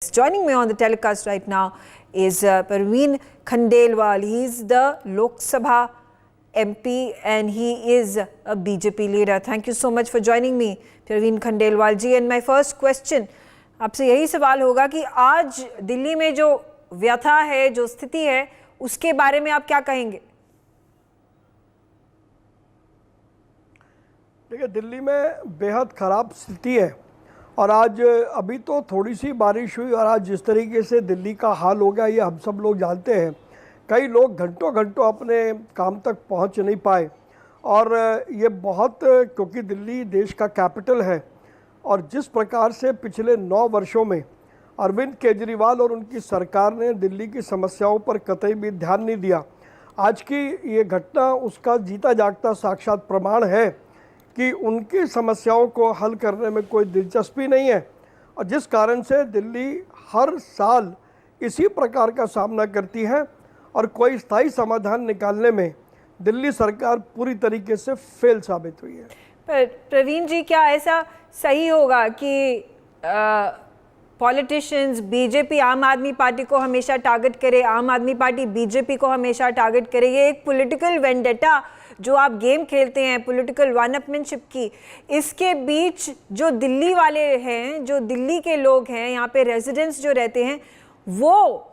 Joining me on the telecast right now is Parveen Khandelwal. He is the Lok Sabha MP and he is a BJP leader. Thank you so much for joining me, Parveen Khandelwal ji. And my first question आपसे यही सवाल होगा कि आज दिल्ली में जो व्यथा है, जो स्थिति है, उसके बारे में आप क्या कहेंगे? देखिए, दिल्ली में बेहद ख़राब स्थिति है और आज अभी तो थोड़ी सी बारिश हुई और आज जिस तरीके से दिल्ली का हाल हो गया ये हम सब लोग जानते हैं। कई लोग घंटों घंटों अपने काम तक पहुंच नहीं पाए और ये बहुत, क्योंकि दिल्ली देश का कैपिटल है और जिस प्रकार से पिछले 9 वर्षों में अरविंद केजरीवाल और उनकी सरकार ने दिल्ली की समस्याओं पर कतई भी ध्यान नहीं दिया, आज की ये घटना उसका जीता जागता साक्षात प्रमाण है कि उनकी समस्याओं को हल करने में कोई दिलचस्पी नहीं है और जिस कारण से दिल्ली हर साल इसी प्रकार का सामना करती है और कोई स्थायी समाधान निकालने में दिल्ली सरकार पूरी तरीके से फेल साबित हुई है। पर प्रवीण जी, क्या ऐसा सही होगा कि पॉलिटिशियंस बीजेपी आम आदमी पार्टी को हमेशा टारगेट करे, आम आदमी पार्टी बीजेपी को हमेशा टारगेट करे? ये एक पॉलिटिकल वेंडेटा जो आप गेम खेलते हैं, पॉलिटिकल वन-अपमेंटशिप की, इसके बीच जो दिल्ली वाले हैं, जो दिल्ली के लोग हैं, यहाँ पे रेजिडेंट्स जो रहते हैं, वो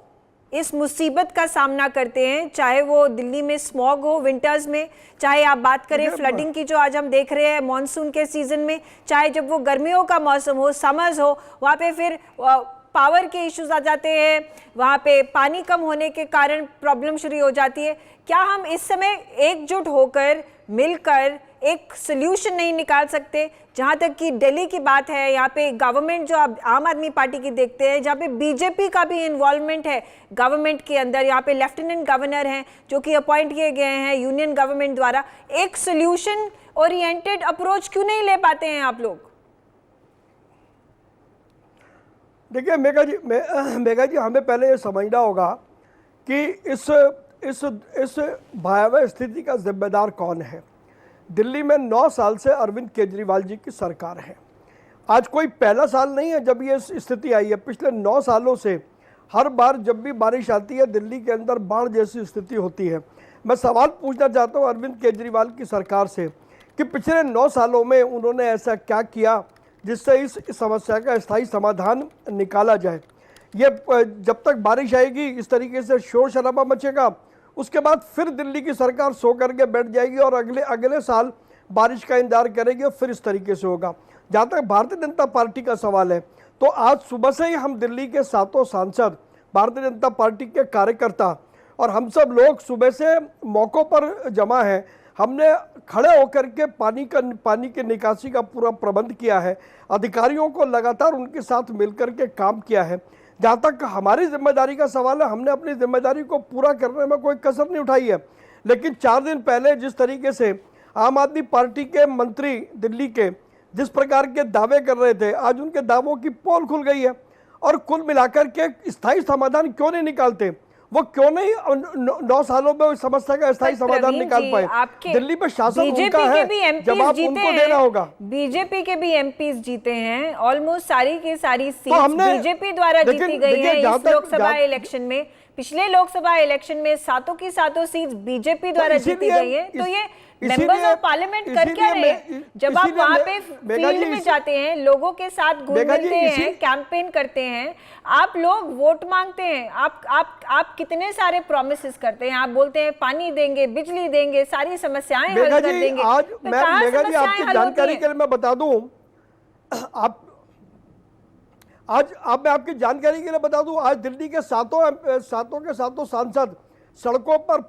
इस मुसीबत का सामना करते हैं, चाहे वो दिल्ली में स्मॉग हो विंटर्स में, चाहे आप बात करें फ्लडिंग की जो आज हम देख रहे हैं मॉनसून के सीजन में, चाहे जब वो गर्मियों का मौसम हो, समर्स हो, वहाँ पे फिर पावर के इश्यूज आ जाते हैं, वहाँ पे पानी कम होने के कारण प्रॉब्लम शुरू हो जाती है। क्या हम इस समय एकजुट होकर मिलकर एक सोल्यूशन नहीं निकाल सकते? जहाँ तक कि दिल्ली की बात है, यहाँ पे गवर्नमेंट जो आप आम आदमी पार्टी की देखते हैं, जहाँ पे बीजेपी का भी इन्वॉल्वमेंट है गवर्नमेंट के अंदर, यहाँ पे लेफ्टिनेंट गवर्नर हैं जो कि अपॉइंट किए गए हैं यूनियन गवर्नमेंट द्वारा, एक सोल्यूशन ओरिएंटेड अप्रोच क्यों नहीं ले पाते हैं आप लोग? देखिए मेघा जी, हमें पहले ये समझना होगा कि इस भयावह स्थिति का जिम्मेदार कौन है। दिल्ली में 9 साल से अरविंद केजरीवाल जी की सरकार है। आज कोई पहला साल नहीं है जब ये स्थिति आई है। पिछले 9 सालों से हर बार जब भी बारिश आती है दिल्ली के अंदर बाढ़ जैसी स्थिति होती है। मैं सवाल पूछना चाहता हूँ अरविंद केजरीवाल की सरकार से कि पिछले 9 सालों में उन्होंने ऐसा क्या किया जिससे इस समस्या का स्थायी समाधान निकाला जाए। ये जब तक बारिश आएगी इस तरीके से शोर शराबा मचेगा, उसके बाद फिर दिल्ली की सरकार सो करके बैठ जाएगी और अगले साल बारिश का इंतजार करेगी और फिर इस तरीके से होगा। जहाँ तक भारतीय जनता पार्टी का सवाल है, तो आज सुबह से ही हम दिल्ली के 7 सांसद, भारतीय जनता पार्टी के कार्यकर्ता और हम सब लोग सुबह से मौक़ों पर जमा हैं। हमने खड़े होकर के पानी के निकासी का पूरा प्रबंध किया है, अधिकारियों को लगातार उनके साथ मिलकर के काम किया है। जहाँ तक हमारी जिम्मेदारी का सवाल है, हमने अपनी जिम्मेदारी को पूरा करने में कोई कसर नहीं उठाई है। लेकिन 4 दिन पहले जिस तरीके से आम आदमी पार्टी के मंत्री दिल्ली के जिस प्रकार के दावे कर रहे थे, आज उनके दावों की पोल खुल गई है। और कुल मिलाकर के स्थायी समाधान क्यों नहीं निकालते? वो क्यों नहीं 9 सालों में उस समस्या का स्थायी समाधान निकाल पाए? दिल्ली पे शासन उनका है, जवाब उनको देना होगा। बीजेपी के भी एमपीज जीते हैं, ऑलमोस्ट सारी की सारी सीट बीजेपी द्वारा जीती गई है इस लोकसभा इलेक्शन में। पिछले लोकसभा इलेक्शन में 7 की 7 सीट्स बीजेपी द्वारा जीती गई है। तो ये मेंबर्स ऑफ पार्लियामेंट कर क्या रहे हैं? जब आप वहाँ पे फील्ड में जाते हैं, लोगों के साथ घूमते हैं, कैंपेन करते हैं, आप लोग वोट मांगते हैं, आप कितने सारे प्रॉमिसेस करते हैं, आप बोलते हैं पानी देंगे, बिजली देंगे, सारी समस्याएं हल कर देंगे। आज मैं आपकी जानकारी के लिए मैं बता दूं, मैं आपकी जानकारी के लिए बता दूं, आज दिल्ली के 7 सांसद सड़कों पर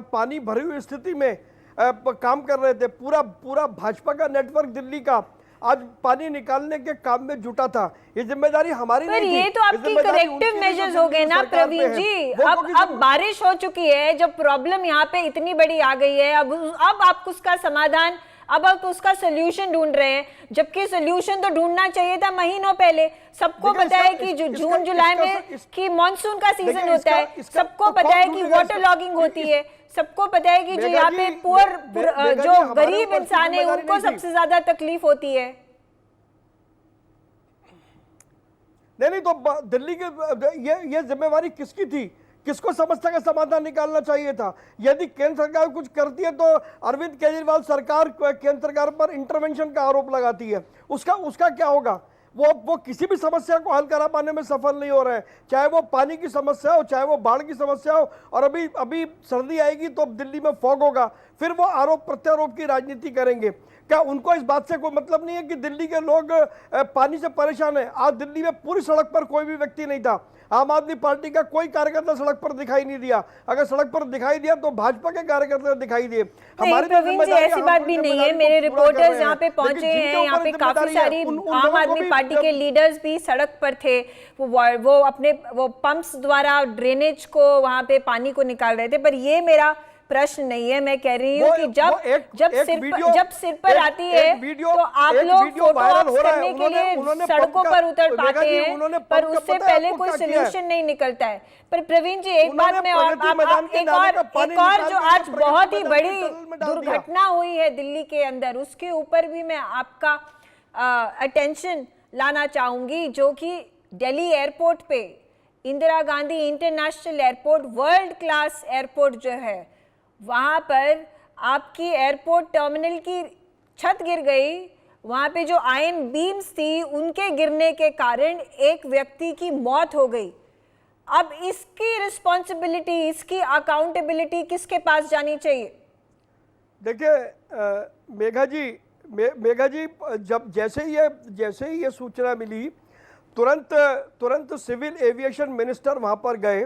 पानी भरी हुई स्थिति में काम कर रहे थे। पूरा भाजपा का नेटवर्क दिल्ली का आज पानी निकालने के काम में जुटा था। ये जिम्मेदारी हमारी नहीं थी। ये तो आपकी करेक्टिव मेजर्स हो गए ना प्रवीण जी। अब बारिश हो चुकी है, जब प्रॉब्लम यहाँ पे इतनी बड़ी आ गई है, अब आप उसका समाधान, अब आप उसका सोल्यूशन ढूंढ रहे हैं, जबकि सोल्यूशन तो ढूंढना चाहिए था महीनों पहले। सबको पता है कि जून जुलाई में कि मॉनसून का सीजन होता है, सबको पता है कि वाटर लॉगिंग होती है, सबको पता है कि जो यहाँ पे जो गरीब इंसान है उनको सबसे ज्यादा तकलीफ होती है। नहीं तो दिल्ली के ये जिम्मेवारी किसकी थी? किसको समस्या का समाधान निकालना चाहिए था? यदि केंद्र सरकार कुछ करती है तो अरविंद केजरीवाल सरकार केंद्र सरकार पर इंटरवेंशन का आरोप लगाती है, उसका क्या होगा? वो किसी भी समस्या को हल करा पाने में सफल नहीं हो रहे हैं, चाहे वो पानी की समस्या हो, चाहे वो बाढ़ की समस्या हो। और अभी सर्दी आएगी तो दिल्ली में फॉग होगा, फिर वो आरोप प्रत्यारोप की राजनीति करेंगे। क्या उनको इस बात से कोई मतलब नहीं है कि दिल्ली के लोग पानी से परेशान है? आज दिल्ली में पूरी सड़क पर कोई भी व्यक्ति नहीं था, आम आदमी पार्टी का कोई कार्यकर्ता सड़क पर दिखाई नहीं दिया। अगर सड़क पर दिखाई दिया तो भाजपा के कार्यकर्ता दिखाई दिए। हमारी प्रवीण जी ऐसी बात भी नहीं है, मेरे रिपोर्टर्स यहाँ पे पहुंचे हैं, यहाँ पे काफी सारी आम आदमी पार्टी के लीडर्स भी सड़क पर थे, वो अपने पंप्स द्वारा ड्रेनेज को वहां पे पानी को निकाल रहे थे। पर ये मेरा प्रश्न नहीं है, मैं कह रही हूँ कि जब सिर पर आती है तो आप लोग फोटो ऑप्स करने के लिए सड़कों पर उतर पाते हैं, पर उससे पहले कोई सोल्यूशन नहीं निकलता है। पर प्रवीण जी एक बात में एक और जो आज बहुत ही बड़ी दुर्घटना हुई है दिल्ली के अंदर, उसके ऊपर भी मैं आपका अटेंशन लाना चाहूंगी, जो कि दिल्ली एयरपोर्ट पे Indira Gandhi international airport, world class airport जो है, वहाँ पर आपकी एयरपोर्ट टर्मिनल की छत गिर गई। वहाँ पे जो आयरन बीम्स थी उनके गिरने के कारण एक व्यक्ति की मौत हो गई। अब इसकी रिस्पॉन्सिबिलिटी, इसकी अकाउंटेबिलिटी किसके पास जानी चाहिए? देखिए मेघा जी जैसे ही ये सूचना मिली, तुरंत सिविल एविएशन मिनिस्टर वहाँ पर गए,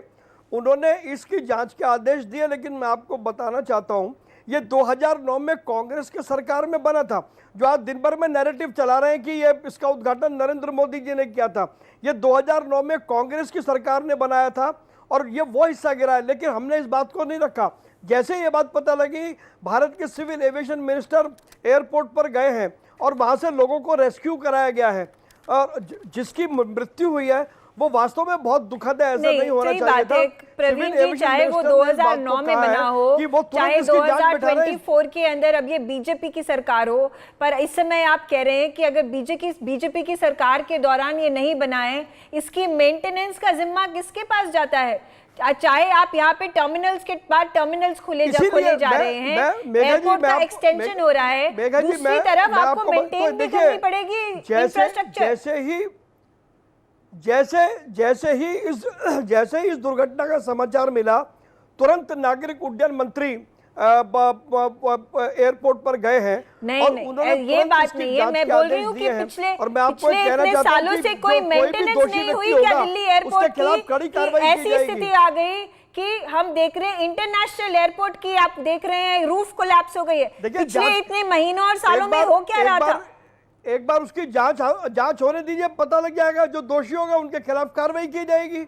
उन्होंने इसकी जांच के आदेश दिए। लेकिन मैं आपको बताना चाहता हूं, ये 2009 में कांग्रेस के सरकार में बना था। जो आज दिन भर में नैरेटिव चला रहे हैं कि ये इसका उद्घाटन नरेंद्र मोदी जी ने किया था, ये 2009 में कांग्रेस की सरकार ने बनाया था और ये वो हिस्सा गिरा है। लेकिन हमने इस बात को नहीं रखा। जैसे ये बात पता लगी, भारत के सिविल एविएशन मिनिस्टर एयरपोर्ट पर गए हैं और वहां से लोगों को रेस्क्यू कराया गया है, और जिसकी मृत्यु हुई है वो वास्तव में बहुत दुखद है। ऐसा नहीं होना चाहिए था। प्रवीण जी, चाहे वो 2009 में बना हो, चाहे 2024 के अंदर अब ये बीजेपी की सरकार हो, पर इस समय आप कह रहे हैं कि अगर बीजेपी की सरकार के दौरान ये नहीं बनाए, इसकी मेंटेनेंस का जिम्मा किसके पास जाता है? चाहे आप यहाँ पे टर्मिनल्स के बाद टर्मिनल्स खोले जा रहे हैं, एयरपोर्ट का एक्सटेंशन हो रहा है, दूसरी तरफ आपको मेंटेन भी करनी पड़ेगी इंफ्रास्ट्रक्चर। जैसे ही इस दुर्घटना का समाचार मिला, तुरंत नागरिक उड्डयन मंत्री एयरपोर्ट पर गए हैं। नहीं, ये बात नहीं है। मैं बोल रही हूँ कि पिछले इतने सालों से कोई मेंटेनेंस नहीं हुई क्या दिल्ली एयरपोर्ट की? ऐसी स्थिति आ गई कि हम देख रहे हैं इंटरनेशनल एयरपोर्ट की, आप देख रहे हैं रूफ कोलैप्स हो गई है। पिछले इतने महीनों और सालों में हो क्या रहा था? एक बार उसकी जांच होने दीजिए, पता लग जाएगा। जो दोषी होगा उनके खिलाफ कार्रवाई की जाएगी।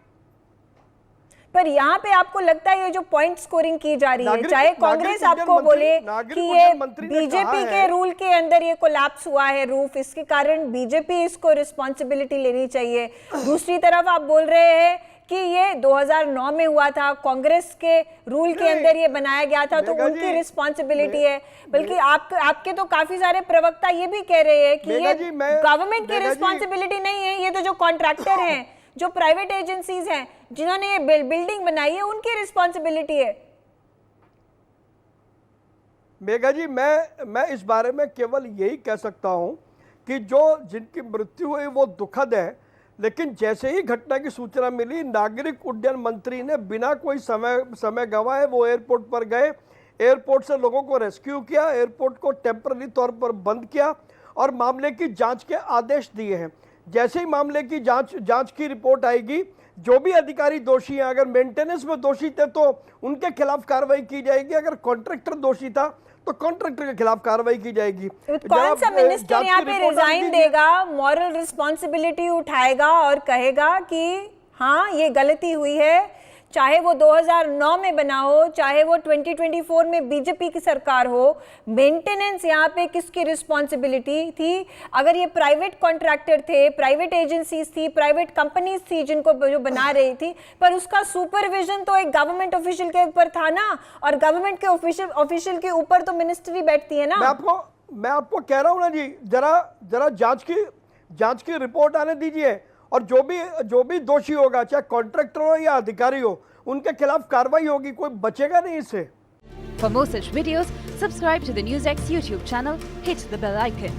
पर यहाँ पे आपको लगता है ये जो पॉइंट स्कोरिंग की जा रही है, चाहे कांग्रेस आपको बोले कि ये बीजेपी के रूल के अंदर ये कोलैप्स हुआ है रूफ, इसके कारण बीजेपी इसको रिस्पॉन्सिबिलिटी लेनी चाहिए, दूसरी तरफ आप बोल रहे हैं कि ये 2009 में हुआ था, कांग्रेस के रूल के अंदर ये बनाया गया था, तो उनकी रिस्पॉन्सिबिलिटी है। बल्कि आपके तो काफी सारे प्रवक्ता ये भी कह रहे हैं कि ये गवर्नमेंट की रिस्पॉन्सिबिलिटी नहीं है, ये तो जो कॉन्ट्रैक्टर हैं, जो प्राइवेट एजेंसीज हैं जिन्होंने ये बिल्डिंग बनाई है, उनकी रिस्पॉन्सिबिलिटी है। मेघा जी, मैं इस बारे में केवल यही कह सकता हूं कि जिनकी मृत्यु हुई वो दुखद है, लेकिन जैसे ही घटना की सूचना मिली, नागरिक उड्डयन मंत्री ने बिना कोई समय गंवाए वो एयरपोर्ट पर गए, एयरपोर्ट से लोगों को रेस्क्यू किया, एयरपोर्ट को टेम्पररी तौर पर बंद किया और मामले की जांच के आदेश दिए हैं। जैसे ही मामले की जांच की रिपोर्ट आएगी, जो भी अधिकारी दोषी हैं, अगर मेंटेनेंस में दोषी थे तो उनके खिलाफ कार्रवाई की जाएगी, अगर कॉन्ट्रैक्टर दोषी था तो कॉन्ट्रैक्टर के खिलाफ कार्रवाई की जाएगी। कौन सा मिनिस्टर यहाँ पे रिजाइन देगा, मॉरल रिस्पॉन्सिबिलिटी उठाएगा और कहेगा कि हाँ ये गलती हुई है? चाहे वो 2009 में बना हो, चाहे वो 2024 में बीजेपी की सरकार हो, मेंटेनेंस यहाँ पे किसकी रिस्पॉन्सिबिलिटी थी? अगर ये प्राइवेट कॉन्ट्रैक्टर थे, प्राइवेट एजेंसीज थी, प्राइवेट कंपनीज थी जिनको जो बना रही थी, पर उसका सुपरविजन तो एक गवर्नमेंट ऑफिशियल के ऊपर था ना, और गवर्नमेंट के ऑफिशियल के ऊपर तो मिनिस्ट्री बैठती है ना। मैं आपको कह रहा हूँ ना जी, जरा जांच की रिपोर्ट आने दीजिए, और जो भी दोषी होगा, चाहे कॉन्ट्रैक्टर हो या अधिकारी हो, उनके खिलाफ कार्रवाई होगी, कोई बचेगा नहीं इससे। For more such videos, subscribe to the NewsX YouTube channel, hit the bell icon.